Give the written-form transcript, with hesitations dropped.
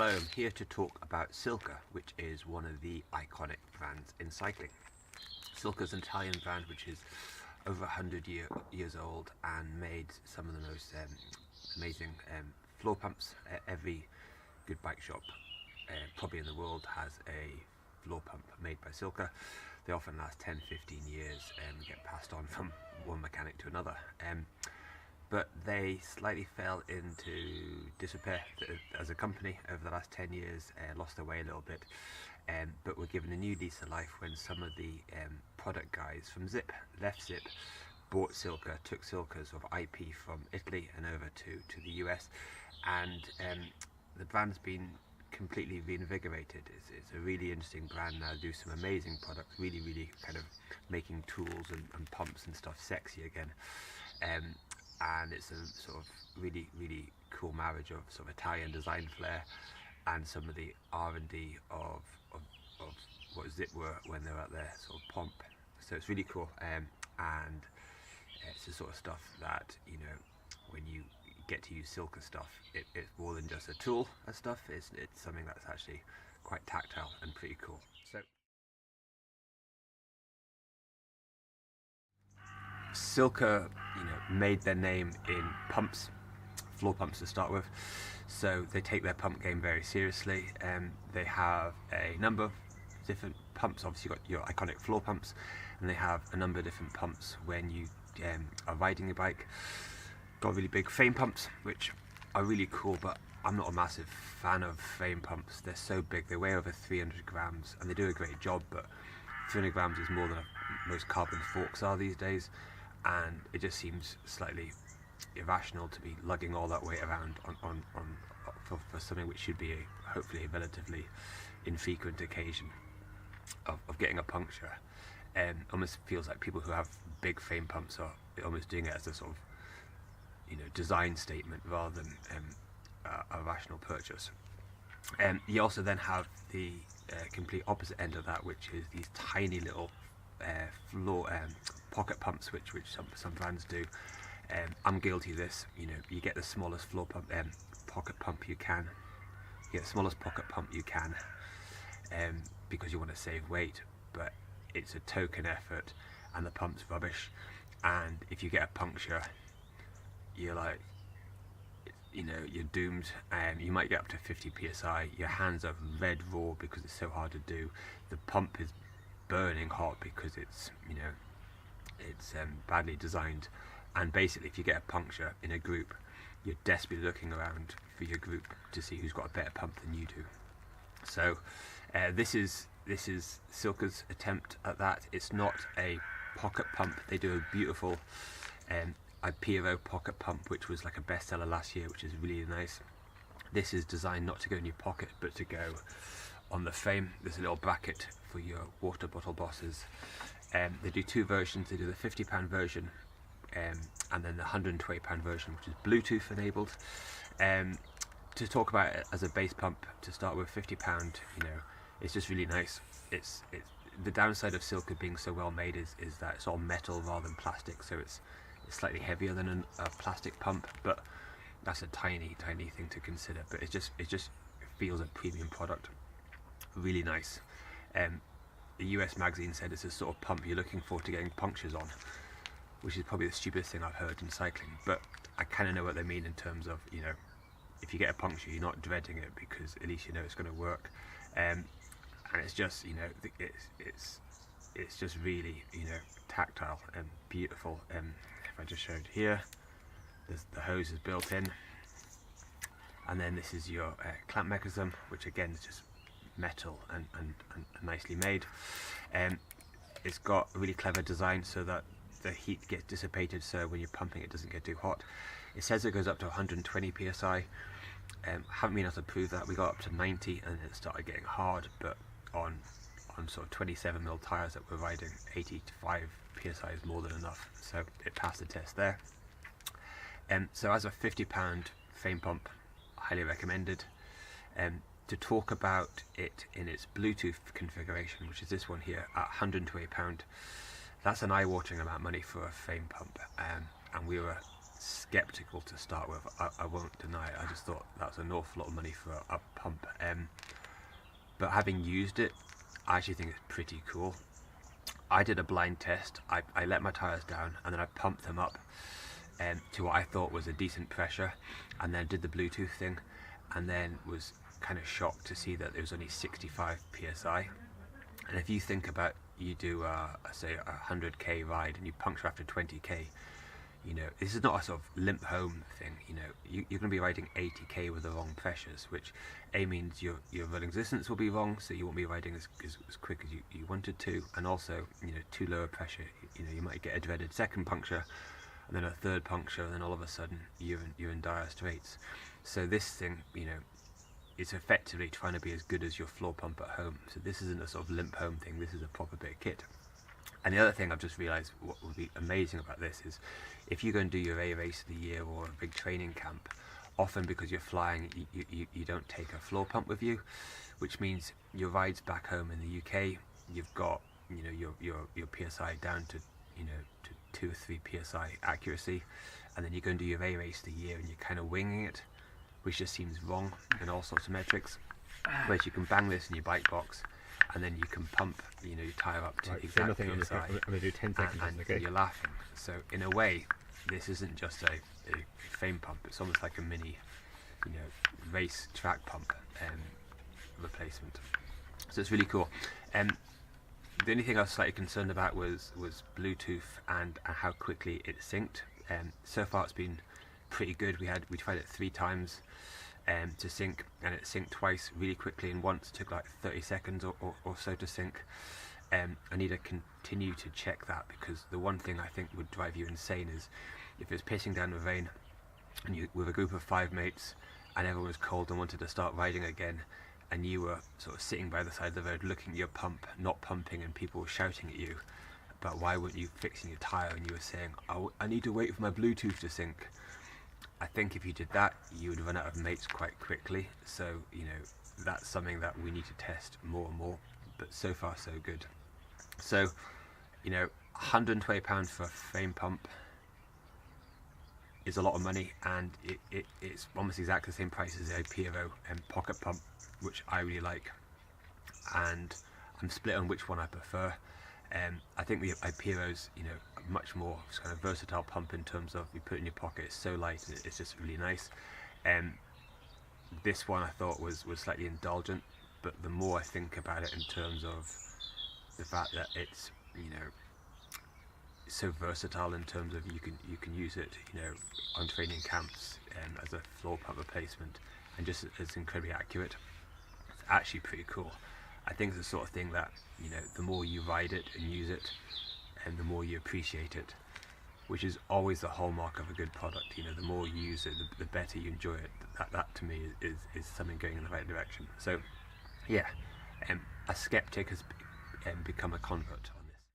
Hello, I'm here to talk about Silca, which is one of the iconic brands in cycling. Silca is an Italian brand which is over 100 years old and made some of the most amazing floor pumps. Every good bike shop probably in the world has a floor pump made by Silca. They often last 10-15 years and get passed on from one mechanic to another. But they slightly fell into disrepair as a company over the last 10 years, lost their way a little bit, but were given a new lease of life when some of the product guys from Zipp left Zipp, bought Silca, took Silca's sort of IP from Italy and over to the US, and the brand's been completely reinvigorated. It's a really interesting brand now, do some amazing products, really kind of making tools and pumps and stuff sexy again. And it's a sort of really cool marriage of sort of Italian design flair and some of the R&D of what Zipp were when they were at their sort of pomp. So it's really cool, and it's the sort of stuff that, you know, when you get to use Silca stuff, it's more than just a tool and stuff. It's something that's actually quite tactile and pretty cool. So Silca, you know, made their name in pumps, floor pumps to start with, so they take their pump game very seriously. They have a number of different pumps. Obviously you've got your iconic floor pumps, and they have a number of different pumps when you are riding your bike. Got really big frame pumps which are really cool, but I'm not a massive fan of frame pumps. They're so big, they weigh over 300 grams and they do a great job, but 300 grams is more than most carbon forks are these days, and it just seems slightly irrational to be lugging all that weight around for something which should be hopefully a relatively infrequent occasion of getting a puncture. Almost feels like people who have big frame pumps are almost doing it as a sort of, you know, design statement rather than a rational purchase. You also then have the complete opposite end of that, which is these tiny little floor pocket pumps, which some brands do. I'm guilty of this. You know, you get the smallest floor pump, pocket pump you can. You get the smallest pocket pump you can, because you want to save weight, but it's a token effort, and the pump's rubbish. And if you get a puncture, you're like, you know, you're doomed. You might get up to 50 psi. Your hands are red raw because it's so hard to do. The pump is burning hot because it's, you know, it's badly designed. And basically, if you get a puncture in a group, you're desperately looking around for your group to see who's got a better pump than you do. So this is Silca's attempt at that. It's not a pocket pump. They do a beautiful Ipiro pocket pump, which was like a bestseller last year, which is really nice. This is designed not to go in your pocket, but to go on the frame. There's a little bracket for your water bottle bosses. They do two versions. They do the £50 version, and then the £120 version, which is Bluetooth enabled. To talk about it as a base pump to start with, £50, you know, it's just really nice. It's the downside of Silca being so well made is that it's all metal rather than plastic, so it's slightly heavier than a plastic pump, but that's a tiny thing to consider. But it just feels a premium product. Really nice. The US magazine said it's a sort of pump you're looking forward to getting punctures on, which is probably the stupidest thing I've heard in cycling, but I kind of know what they mean in terms of, you know, if you get a puncture, you're not dreading it because at least you know it's going to work. And it's just, you know, it's just really, you know, tactile and beautiful. If I just showed here, the hose is built in, and then this is your clamp mechanism, which again is just metal and nicely made. It's got a really clever design so that the heat gets dissipated, so when you're pumping it doesn't get too hot. It says it goes up to 120 psi. Haven't been able to prove that. We got up to 90 and it started getting hard, but on sort of 27mm tyres that we're riding, 85 psi is more than enough, so it passed the test there. So as a £50 frame pump, highly recommended. To talk about it in its Bluetooth configuration, which is this one here at £120, that's an eye-watering amount of money for a frame pump, and we were skeptical to start with. I won't deny it. I just thought that was an awful lot of money for a pump. But having used it, I actually think it's pretty cool. I did a blind test. I let my tyres down and then I pumped them up to what I thought was a decent pressure, and then did the Bluetooth thing, and then was kind of shocked to see that there was only 65 psi. And if you think about, you do say a 100k ride and you puncture after 20k, you know, this is not a sort of limp home thing. You know, you're going to be riding 80k with the wrong pressures, which A means your running distance will be wrong, so you won't be riding as quick as you wanted to, and also, you know, too low a pressure, you know, you might get a dreaded second puncture, and then a third puncture, and then all of a sudden you're in dire straits. So this thing, you know, it's effectively trying to be as good as your floor pump at home. So this isn't a sort of limp home thing, this is a proper bit of kit. And the other thing I've just realised, what would be amazing about this is, if you go and do your A race of the year or a big training camp, often because you're flying, you don't take a floor pump with you, which means your rides back home in the UK, you've got, you know, your PSI down to, you know, to 2 or 3 PSI accuracy, and then you go and do your A race of the year and you're kind of winging it, which just seems wrong in all sorts of metrics. Whereas you can bang this in your bike box, and then you can pump, you know, your tyre up to exact PSI, I'm going to do 10 seconds. and you're laughing. So in a way, this isn't just a fame pump, it's almost like a mini, you know, race track pump replacement. So it's really cool. The only thing I was slightly concerned about was Bluetooth and how quickly it synced. So far it's been pretty good. We tried it 3 times to sync, and it synced twice really quickly, and once took like 30 seconds or so to sync. I need to continue to check that, because the one thing I think would drive you insane is if it's pissing down with rain and you with a group of 5 mates and everyone was cold and wanted to start riding again, and you were sort of sitting by the side of the road looking at your pump not pumping, and people were shouting at you about why weren't you fixing your tyre, and you were saying, oh, I need to wait for my Bluetooth to sync. I think if you did that, you would run out of mates quite quickly. So, you know, that's something that we need to test more and more, but so far so good. So, you know, £120 for a frame pump is a lot of money, and it's almost exactly the same price as a Piro pocket pump, which I really like, and I'm split on which one I prefer. I think the Piro's, you know, a much more kind of versatile pump in terms of you put it in your pocket, it's so light and it's just really nice. This one I thought was slightly indulgent, but the more I think about it in terms of the fact that it's, you know, so versatile in terms of you can use it, you know, on training camps as a floor pump replacement, and just as incredibly accurate. It's actually pretty cool. I think it's the sort of thing that, you know, the more you ride it and use it, and the more you appreciate it, which is always the hallmark of a good product. You know, the more you use it, the better you enjoy it. That to me is something going in the right direction. So, yeah, a skeptic has become a convert.